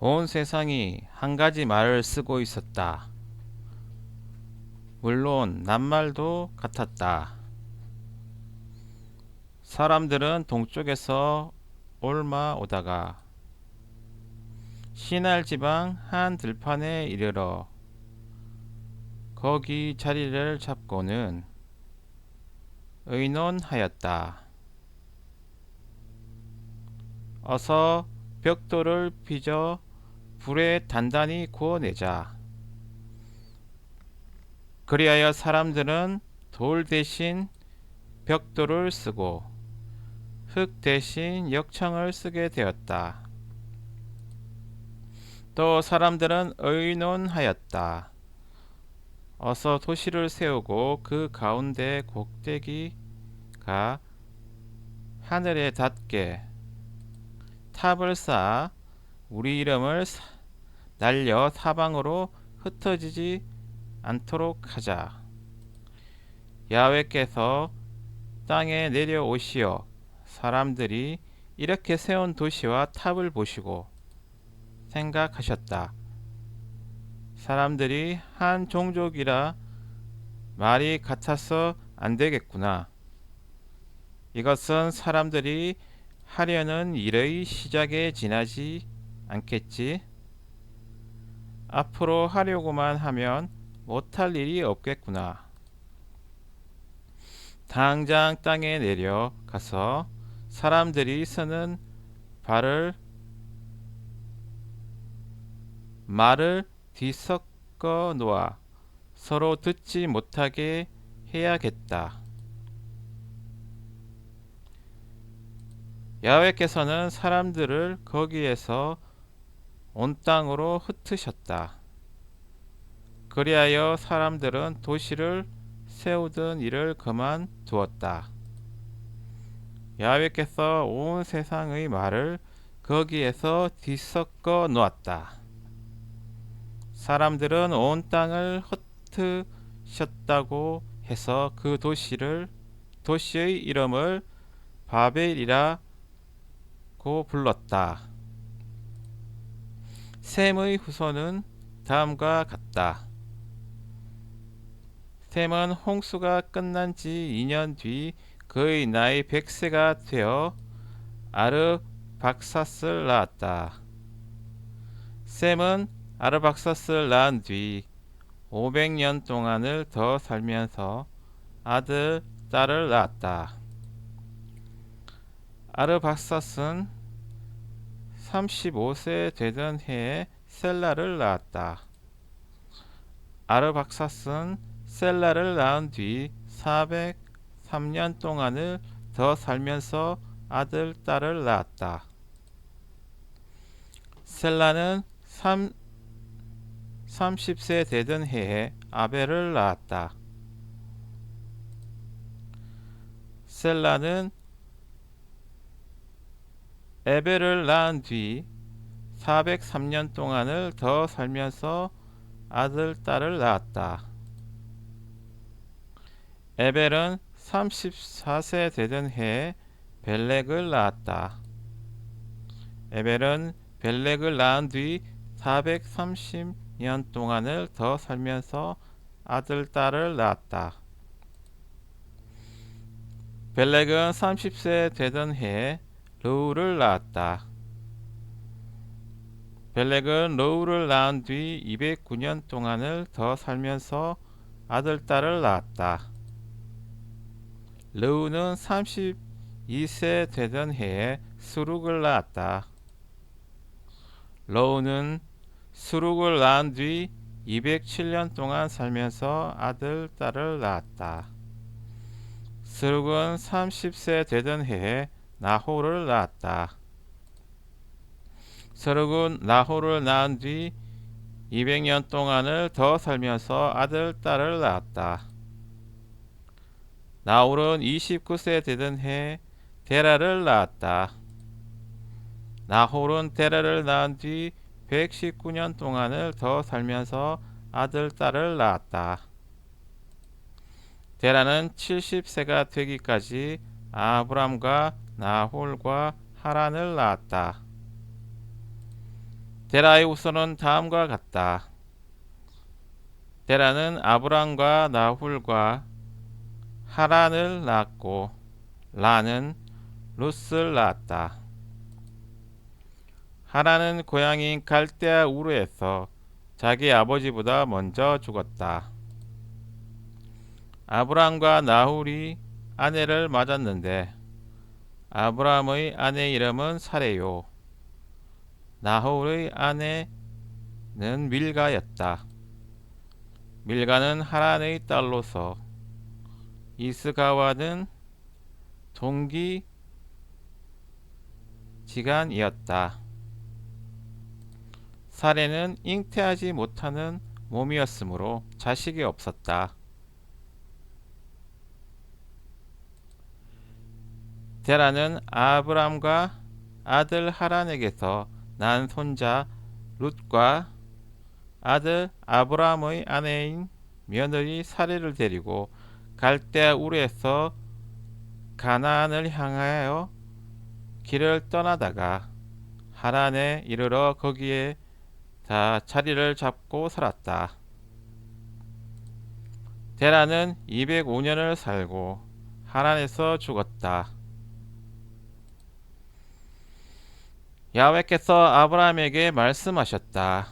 온 세상이 한 가지 말을 쓰고 있었다. 물론 낱말도 같았다. 사람들은 동쪽에서 올마 오다가 시날 지방 한 들판에 이르러 거기 자리를 잡고는 의논하였다. 어서 벽돌을 빚어 불에 단단히 구워내자. 그리하여 사람들은 돌 대신 벽돌을 쓰고 흙 대신 역청을 쓰게 되었다. 또 사람들은 의논하였다. 어서 도시를 세우고 그 가운데 꼭대기가 하늘에 닿게 탑을 쌓아 우리 이름을 날려 사방으로 흩어지지 않도록 하자. 야훼께서 땅에 내려오시어 사람들이 이렇게 세운 도시와 탑을 보시고 생각하셨다. 사람들이 한 종족이라 말이 같아서 안 되겠구나. 이것은 사람들이 하려는 일의 시작에 지나지 않겠지. 앞으로 하려고만 하면 못할 일이 없겠구나. 당장 땅에 내려가서 사람들이 서는 말을 뒤섞어 놓아 서로 듣지 못하게 해야겠다. 야훼께서는 사람들을 거기에서 온 땅으로 흩으셨다. 그리하여 사람들은 도시를 세우던 일을 그만두었다. 야훼께서 온 세상의 말을 거기에서 뒤섞어 놓았다. 사람들은 온 땅을 흩으셨다고 해서 그 도시의 이름을 바벨이라고 불렀다. 셈의 후손은 다음과 같다. 셈은 홍수가 끝난 지 2년 뒤 그의 나이 100세가 되어 아르박사스를 낳았다. 셈은 아르박사스를 낳은 뒤 500년 동안을 더 살면서 아들, 딸을 낳았다. 아르박사스는 35세 되던 해에 셀라를 낳았다. 아르박사스는 셀라를 낳은 뒤 403년 동안을 더 살면서 아들, 딸을 낳았다. 셀라는 30세 되던 해에 아벨을 낳았다. 셀라는 에벨을 낳은 뒤 403년 동안을 더 살면서 아들, 딸을 낳았다. 에벨은 34세 되던 해에 벨렉을 낳았다. 에벨은 벨렉을 낳은 뒤 430년 동안을 더 살면서 아들, 딸을 낳았다. 벨렉은 30세 되던 해에 르우를 낳았다. 벨렉은 르우를 낳은 뒤 209년 동안을 더 살면서 아들, 딸을 낳았다. 르우는 32세 되던 해에 수룩을 낳았다. 르우는 수룩을 낳은 뒤 207년 동안 살면서 아들, 딸을 낳았다. 스룩은 30세 되던 해에 나홀을 낳았다. 스룩은 나홀을 낳은 뒤 200년 동안을 더 살면서 아들, 딸을 낳았다. 나홀은 29세 되던 해에 데라를 낳았다. 나홀은 데라를 낳은 뒤 119년 동안을 더 살면서 아들, 딸을 낳았다. 데라는 70세가 되기까지 아브람과 나홀과 하란을 낳았다. 데라의 후손은 다음과 같다. 데라는 아브람과 나훌과 하란을 낳았고 라는 룻을 낳았다. 하란은 고향인 갈대아 우르에서 자기 아버지보다 먼저 죽었다. 아브람과 나훌이 아내를 맞았는데 아브람의 아내 이름은 사레요. 나홀의 아내는 밀가였다. 밀가는 하란의 딸로서 이스가와는 동기 지간이었다. 사레는 잉태하지 못하는 몸이었으므로 자식이 없었다. 데라는 아브람과 아들 하란에게서 난 손자 룻과 아들 아브람의 아내인 며느리 사레를 데리고 갈대아 우르에서 가나안을 향하여 길을 떠나다가 하란에 이르러 거기에 다 자리를 잡고 살았다. 데라는 205년을 살고 하란에서 죽었다. 야훼께서 아브라함에게 말씀하셨다.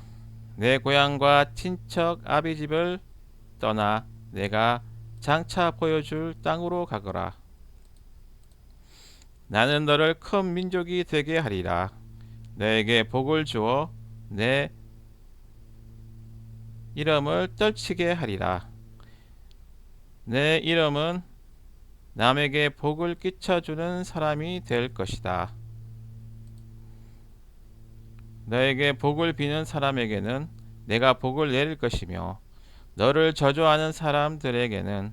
내 고향과 친척 아비집을 떠나 내가 장차 보여줄 땅으로 가거라. 나는 너를 큰 민족이 되게 하리라. 너에게 복을 주어 내 이름을 떨치게 하리라. 내 이름은 남에게 복을 끼쳐주는 사람이 될 것이다. 너에게 복을 비는 사람에게는 내가 복을 내릴 것이며 너를 저주하는 사람들에게는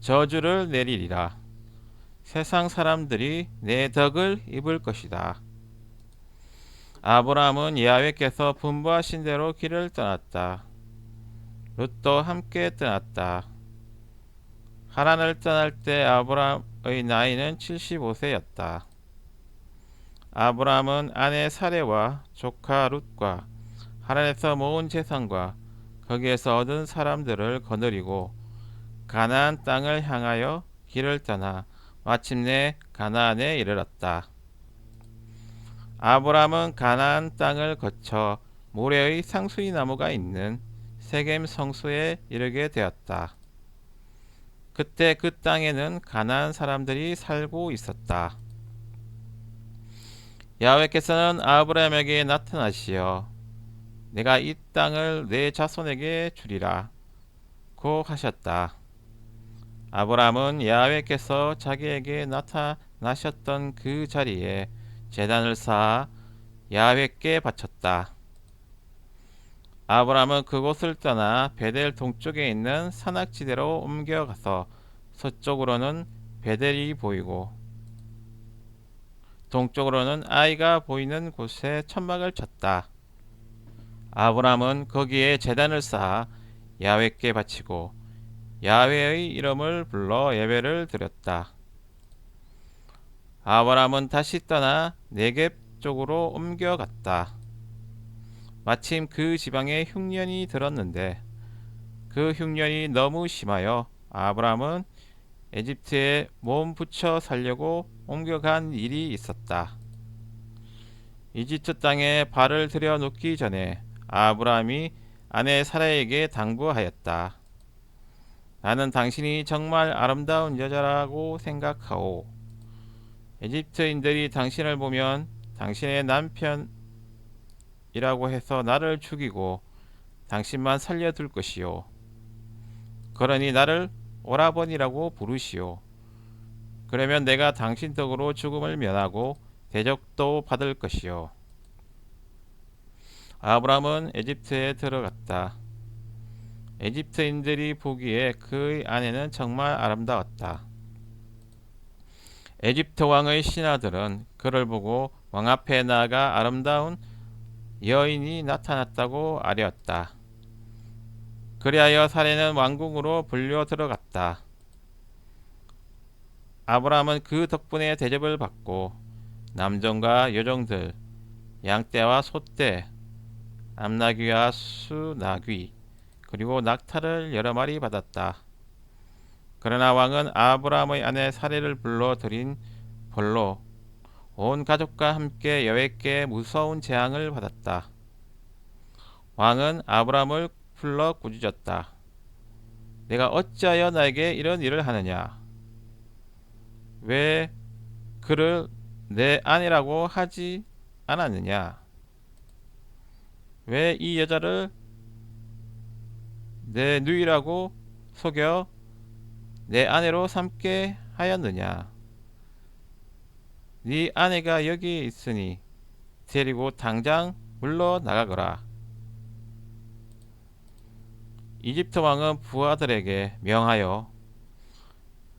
저주를 내리리라. 세상 사람들이 내 덕을 입을 것이다. 아브라함은 야훼께서 분부하신 대로 길을 떠났다. 룻도 함께 떠났다. 하란을 떠날 때 아브라함의 나이는 75세였다. 아브라함은 아내 사레와 조카 룻과 하란에서 모은 재산과 거기에서 얻은 사람들을 거느리고 가나안 땅을 향하여 길을 떠나 마침내 가나안에 이르렀다. 아브라함은 가나안 땅을 거쳐 모레의 상수리 나무가 있는 세겜 성소에 이르게 되었다. 그때 그 땅에는 가나안 사람들이 살고 있었다. 야훼께서는 아브라함에게 나타나시어 내가 이 땅을 내 자손에게 주리라 고 하셨다. 아브라함은 야훼께서 자기에게 나타나셨던 그 자리에 제단을 쌓아 야훼께 바쳤다. 아브라함은 그곳을 떠나 베델 동쪽에 있는 산악지대로 옮겨가서 서쪽으로는 베델이 보이고 동쪽으로는 아이가 보이는 곳에 천막을 쳤다. 아브라함은 거기에 제단을 쌓아 야훼께 바치고 야훼의 이름을 불러 예배를 드렸다. 아브라함은 다시 떠나 네겝 쪽으로 옮겨갔다. 마침 그 지방에 흉년이 들었는데 그 흉년이 너무 심하여 아브라함은 에집트에 몸 붙여 살려고 옮겨간 일이 있었다. 이집트 땅에 발을 들여놓기 전에 아브라함이 아내 사라에게 당부하였다. 나는 당신이 정말 아름다운 여자라고 생각하오. 에집트인들이 당신을 보면 당신의 남편이라고 해서 나를 죽이고 당신만 살려둘 것이요. 그러니 나를 오라버니라고 부르시오. 그러면 내가 당신 덕으로 죽음을 면하고 대접도 받을 것이요. 아브라함은 에집트에 들어갔다. 에집트인들이 보기에 그의 아내는 정말 아름다웠다. 에집트 왕의 신하들은 그를 보고 왕 앞에 나아가 아름다운 여인이 나타났다고 아뢰었다. 그리하여 사레는 왕궁으로 불려 들어갔다. 아브라함은 그 덕분에 대접을 받고 남정과 여종들 양떼와 소떼, 암나귀와 수나귀, 그리고 낙타를 여러 마리 받았다. 그러나 왕은 아브라함의 아내 사레를 불러 들인 벌로 온 가족과 함께 여호와께 무서운 재앙을 받았다. 왕은 아브라함을 불러 꾸짖었다. 내가 어찌하여 나에게 이런 일을 하느냐? 왜 그를 내 아내라고 하지 않았느냐? 왜 이 여자를 내 누이라고 속여 내 아내로 삼게 하였느냐? 네 아내가 여기 있으니 데리고 당장 물러나가거라. 이집트 왕은 부하들에게 명하여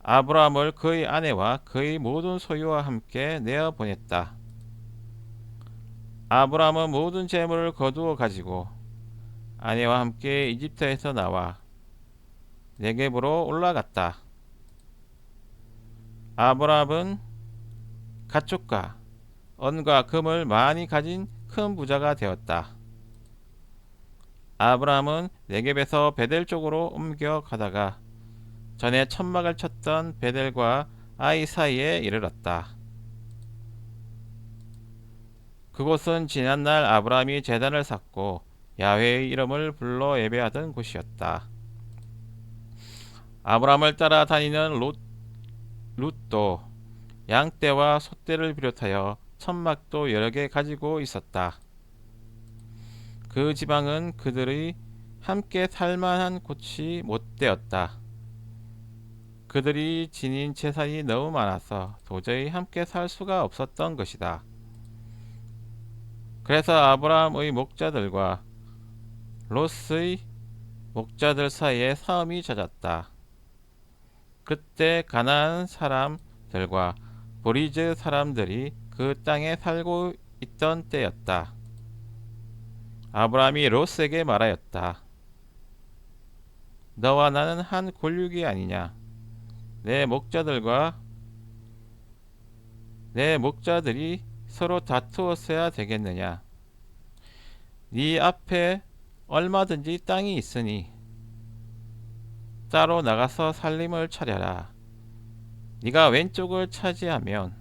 아브라함을 그의 아내와 그의 모든 소유와 함께 내어 보냈다. 아브라함은 모든 재물을 거두어 가지고 아내와 함께 이집트에서 나와 네겝으로 올라갔다. 아브라함은 가축과 은과 금을 많이 가진 큰 부자가 되었다. 아브라함은 네겝에서 베델 쪽으로 옮겨가다가 전에 천막을 쳤던 베델과 아이 사이에 이르렀다. 그곳은 지난날 아브라함이 제단을 쌓고 야훼의 이름을 불러 예배하던 곳이었다. 아브라함을 따라 다니는 룻도 양떼와 소떼를 비롯하여 천막도 여러 개 가지고 있었다. 그 지방은 그들이 함께 살만한 곳이 못 되었다. 그들이 지닌 재산이 너무 많아서 도저히 함께 살 수가 없었던 것이다. 그래서 아브라함의 목자들과 롯의 목자들 사이에 싸움이 잦았다. 그때 가나안 사람들과 브리즈 사람들이 그 땅에 살고 있던 때였다. 아브라함이 롯에게 말하였다. 너와 나는 한 골육이 아니냐? 내 목자들이 서로 다투었어야 되겠느냐? 네 앞에 얼마든지 땅이 있으니 따로 나가서 살림을 차려라. 네가 왼쪽을 차지하면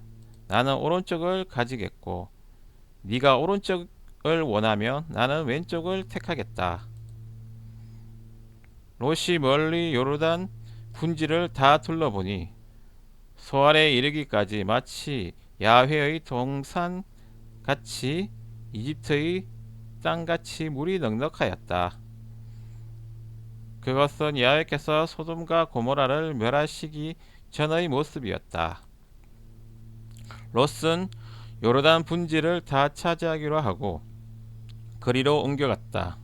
나는 오른쪽을 가지겠고 네가 오른쪽을 원하면 나는 왼쪽을 택하겠다. 롯이 멀리 요르단 분지를 다 둘러보니 소알에 이르기까지 마치 야훼의 동산같이 이집트의 땅같이 물이 넉넉하였다. 그것은 야훼께서 소돔과 고모라를 멸하시기 전의 모습이었다. 롯은 요르단 분지를 다 차지하기로 하고 그리로 옮겨갔다.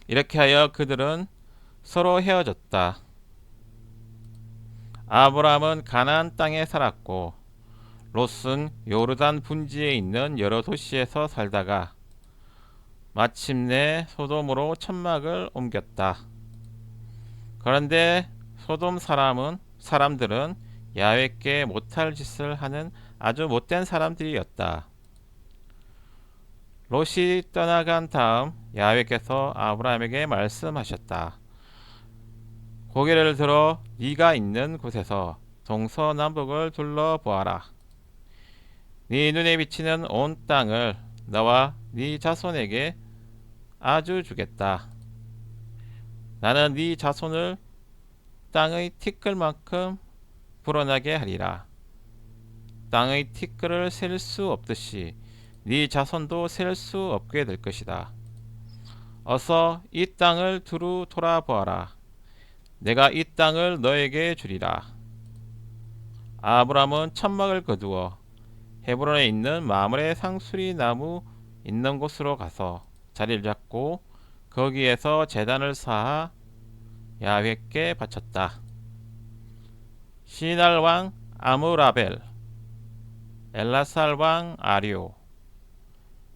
이렇게 하여 그들은 서로 헤어졌다. 아브라함은 가나안 땅에 살았고 롯은 요르단 분지에 있는 여러 도시에서 살다가 마침내 소돔으로 천막을 옮겼다. 그런데 소돔 사람들은 야훼께 못할 짓을 하는 아주 못된 사람들이었다. 롯이 떠나간 다음 야훼께서 아브라함에게 말씀하셨다. 고개를 들어 네가 있는 곳에서 동서남북을 둘러보아라. 네 눈에 비치는 온 땅을 너와 네 자손에게 아주 주겠다. 나는 네 자손을 땅의 티끌만큼 불어나게 하리라. 땅의 티끌을 셀 수 없듯이 네 자손도 셀 수 없게 될 것이다. 어서 이 땅을 두루 돌아보아라. 내가 이 땅을 너에게 주리라. 아브라함은 천막을 거두어 헤브론에 있는 마므레 상수리 나무 있는 곳으로 가서 자리를 잡고 거기에서 제단을 쌓아 야훼께 바쳤다. 시날 왕 아므라벨, 엘라살 왕 아리오,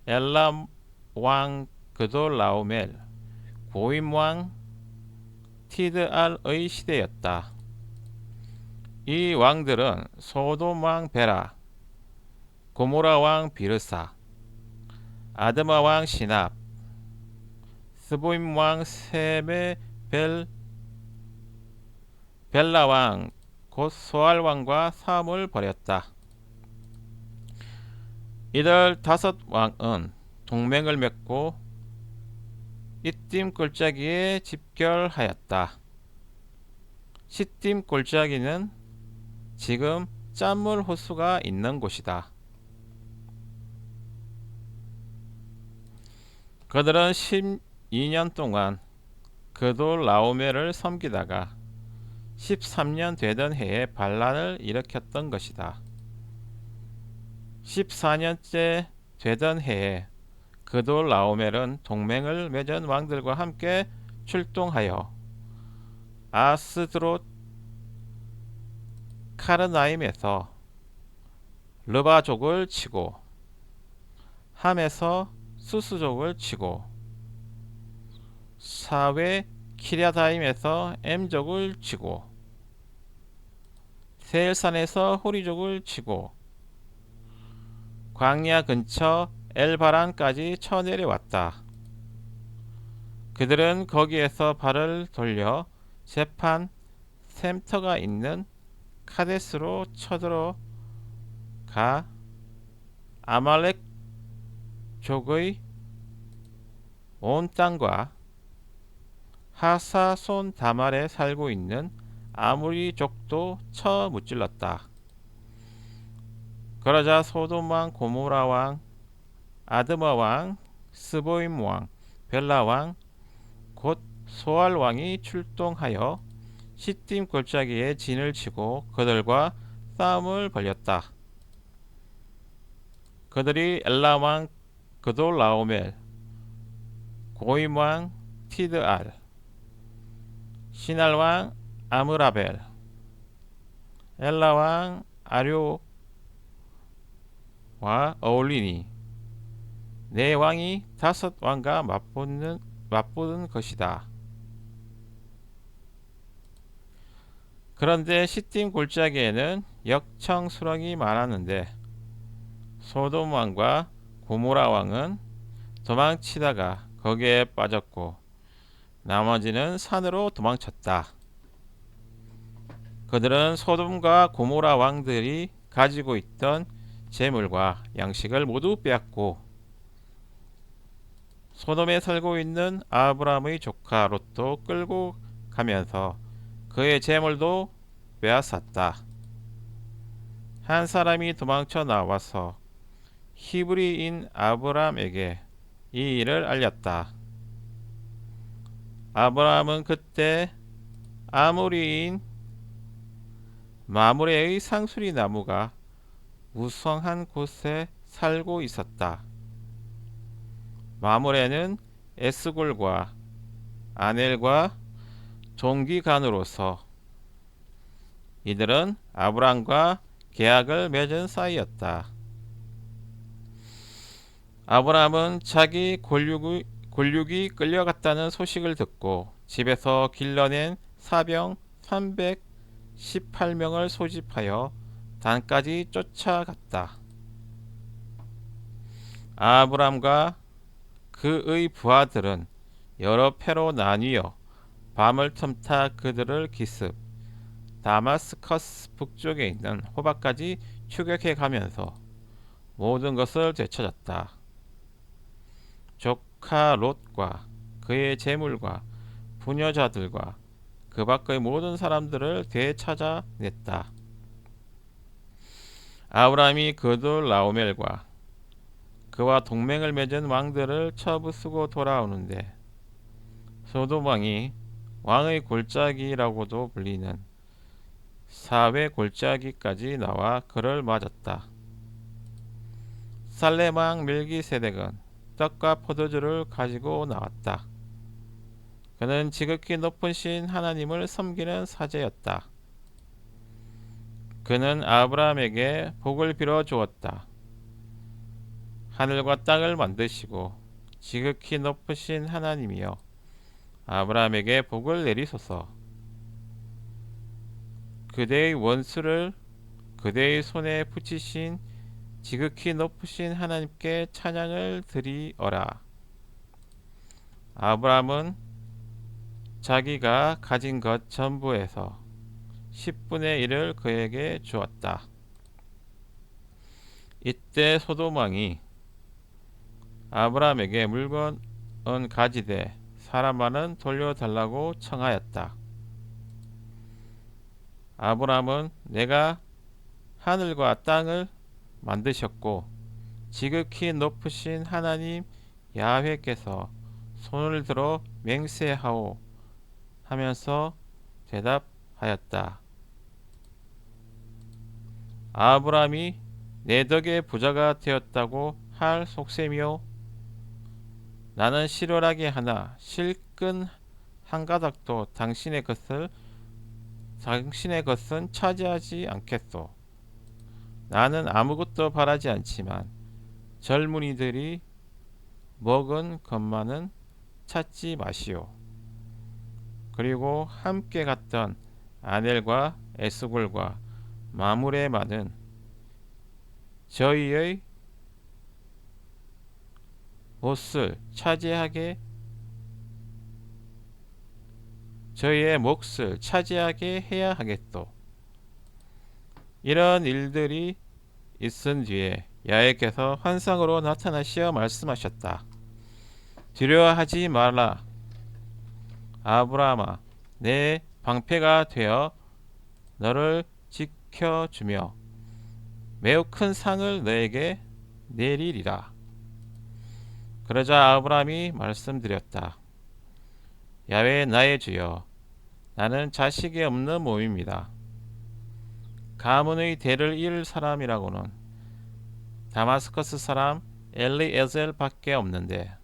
엘람 왕 그돌라오멜, 고임 왕 티드알의 시대였다. 이 왕들은 소돔 왕 베라, 고모라 왕 비르사, 아드마 왕 시납, 스보임 왕 셈의 벨라 왕 곧 소알 왕과 싸움을 벌였다. 이들 다섯 왕은 동맹을 맺고 이띔 골짜기에 집결하였다. 시딤 골짜기는 지금 짠물 호수가 있는 곳이다. 그들은 12년 동안 그돌라오멜을 섬기다가 13년 되던 해에 반란을 일으켰던 것이다. 14년째 되던 해에 그돌라오멜은 동맹을 맺은 왕들과 함께 출동하여 아스드롯 카르나임에서 르바족을 치고 함에서 수스족을 치고 사회 키랴다임에서 엠족을 치고 세일산에서 호리족을 치고 광야 근처 엘바란까지 쳐내려왔다. 그들은 거기에서 발을 돌려 재판 샘터가 있는 카데스로 쳐들어가 아말렉족의 온 땅과 하사손 다말에 살고 있는 아무리족도 쳐 무찔렀다. 그러자 소돔 왕, 고모라 왕, 아드마 왕, 스보임 왕, 벨라 왕, 곧 소알 왕이 출동하여 시딤 골짜기에 진을 치고 그들과 싸움을 벌였다. 그들이 엘람 왕 그돌라오멜, 고임 왕 티드알, 시날 왕 아므라벨, 엘라 왕 아료와 어울리니 네 왕이 다섯 왕과 맞붙은 것이다. 그런데 시딤 골짜기에는 역청 수렁이 많았는데 소돔 왕과 고모라 왕은 도망치다가 거기에 빠졌고 나머지는 산으로 도망쳤다. 그들은 소돔과 고모라 왕들이 가지고 있던 재물과 양식을 모두 빼앗고 소돔에 살고 있는 아브람의 조카 롯도 끌고 가면서 그의 재물도 빼앗았다. 한 사람이 도망쳐 나와서 히브리인 아브람에게 이 일을 알렸다. 아브람은 그때 아모리인 마므레의 상수리 나무가 우성한 곳에 살고 있었다. 마므레는 에스골과 아넬과 동기간으로서 이들은 아브람과 계약을 맺은 사이였다. 아브람은 자기 골육이 끌려갔다는 소식을 듣고 집에서 길러낸 사병 318명을 소집하여 단까지 쫓아갔다. 아브람과 그의 부하들은 여러 패로 나뉘어 밤을 틈타 그들을 기습 다마스커스 북쪽에 있는 호박까지 추격해 가면서 모든 것을 되찾았다. 조카 롯과 그의 재물과 부녀자들과 그 밖의 모든 사람들을 되찾아냈다. 아브람이 그돌라오멜과 그와 동맹을 맺은 왕들을 처부수고 돌아오는데 소돔 왕이 왕의 골짜기라고도 불리는 사회 골짜기까지 나와 그를 맞았다. 살렘 왕 멜기세덱은 떡과 포도주를 가지고 나왔다. 그는 지극히 높은 신 하나님을 섬기는 사제였다. 그는 아브라함에게 복을 빌어 주었다. 하늘과 땅을 만드시고 지극히 높으신 하나님이여 아브라함에게 복을 내리소서. 그대의 원수를 그대의 손에 붙이신 지극히 높으신 하나님께 찬양을 드리어라. 아브라함은 자기가 가진 것 전부에서 10분의 1을 그에게 주었다. 이때 소돔 왕이 아브라함에게 물건은 가지되 사람만은 돌려달라고 청하였다. 아브라함은 내가 하늘과 땅을 만드셨고 지극히 높으신 하나님 야훼께서 손을 들어 맹세하오 하면서 대답하였다. 아브라함이 내 덕에 부자가 되었다고 할 속셈이요, 나는 실오라기 하나 실끈 한 가닥도 당신의 것은 차지하지 않겠소. 나는 아무것도 바라지 않지만 젊은이들이 먹은 것만은 찾지 마시오. 그리고 함께 갔던 아넬과 에스골과 마물의 많은 저희의 몫을 저희의 몫을 차지하게 해야 하겠소. 이런 일들이 있은 뒤에 야훼께서 환상으로 나타나시어 말씀하셨다. 두려워하지 말라. 아브라함아, 내 방패가 되어 너를 지켜주며 매우 큰 상을 너에게 내리리라. 그러자 아브라함이 말씀드렸다. 야훼 나의 주여, 나는 자식이 없는 몸입니다. 가문의 대를 이을 사람이라고는 다마스커스 사람 엘리에셀 밖에 없는데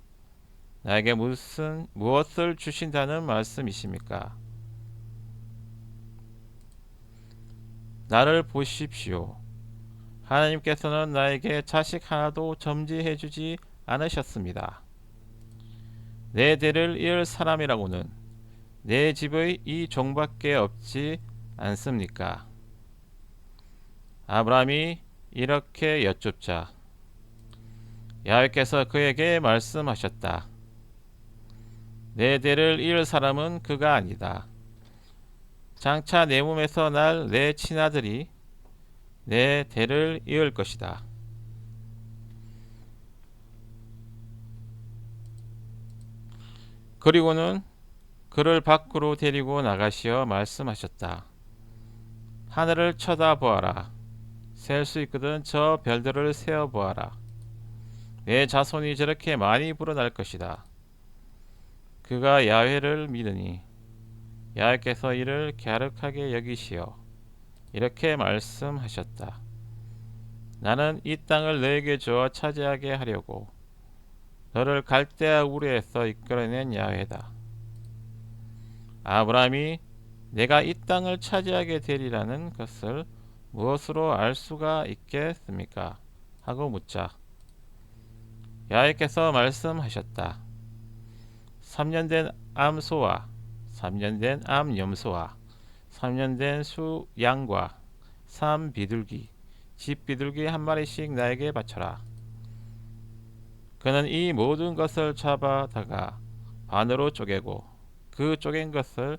나에게 무엇을 주신다는 말씀이십니까? 나를 보십시오. 하나님께서는 나에게 자식 하나도 점지해 주지 않으셨습니다. 내 대를 이을 사람이라고는 내 집의 이 종밖에 없지 않습니까? 아브라함이 이렇게 여쭙자 야훼께서 그에게 말씀하셨다. 내 대를 이을 사람은 그가 아니다. 장차 내 몸에서 날 내 친아들이 내 대를 이을 것이다. 그리고는 그를 밖으로 데리고 나가시어 말씀하셨다. 하늘을 쳐다보아라. 셀 수 있거든 저 별들을 세어보아라. 내 자손이 저렇게 많이 불어날 것이다. 그가 야훼를 믿으니 야훼께서 이를 갸륵하게 여기시어 이렇게 말씀하셨다. 나는 이 땅을 너에게 주어 차지하게 하려고 너를 갈대아 우르에서 이끌어낸 야훼다. 아브라함이 내가 이 땅을 차지하게 되리라는 것을 무엇으로 알 수가 있겠습니까? 하고 묻자 야훼께서 말씀하셨다. 3년 된 암소와 3년 된 암염소와 3년 된 수양과 삼비둘기 집비둘기 한 마리씩 나에게 바쳐라. 그는 이 모든 것을 잡아다가 반으로 쪼개고 그 쪼갠 것을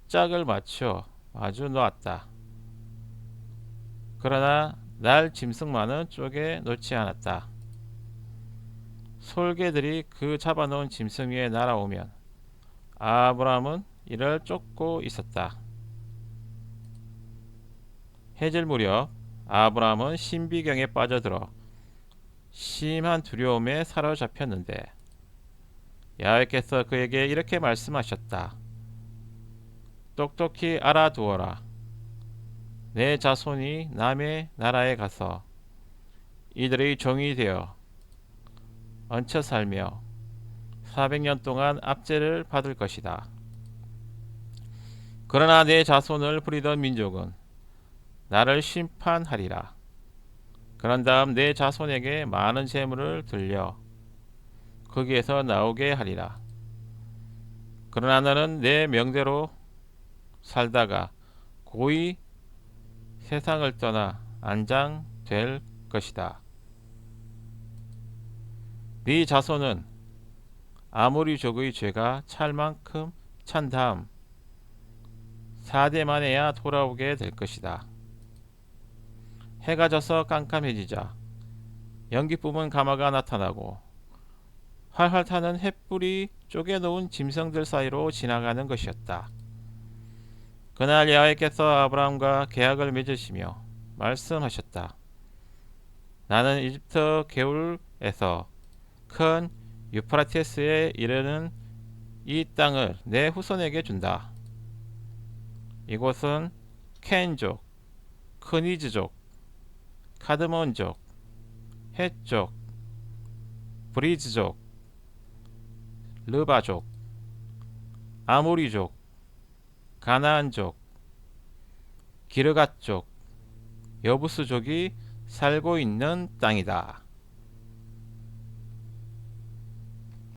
짝을 맞춰 마주 놓았다. 그러나 날 짐승만은 쪼개 놓지 않았다. 솔개들이 그 잡아놓은 짐승 위에 날아오면 아브라함은 이를 쫓고 있었다. 해질 무렵 아브라함은 신비경에 빠져들어 심한 두려움에 사로잡혔는데 야훼께서 그에게 이렇게 말씀하셨다. 똑똑히 알아두어라. 내 자손이 남의 나라에 가서 이들의 종이 되어 얹혀 살며 400년 동안 압제를 받을 것이다. 그러나 내 자손을 부리던 민족은 나를 심판하리라. 그런 다음 내 자손에게 많은 재물을 들려 거기에서 나오게 하리라. 그러나 너는 내 명대로 살다가 고이 세상을 떠나 안장될 것이다. 네 자손은 아모리족의 죄가 찰 만큼 찬 다음 4대 만에야 돌아오게 될 것이다. 해가 져서 깜깜해지자 연기 뿜은 가마가 나타나고 활활 타는 횃불이 쪼개놓은 짐승들 사이로 지나가는 것이었다. 그날 야훼께서 아브라함과 계약을 맺으시며 말씀하셨다. 나는 이집트 개울에서 큰 유프라테스에 이르는 이 땅을 내 후손에게 준다. 이곳은 켄족, 크니즈족, 카드몬족, 헷족, 브리즈족, 르바족, 아모리족, 가나안족, 기르갓족, 여부스족이 살고 있는 땅이다.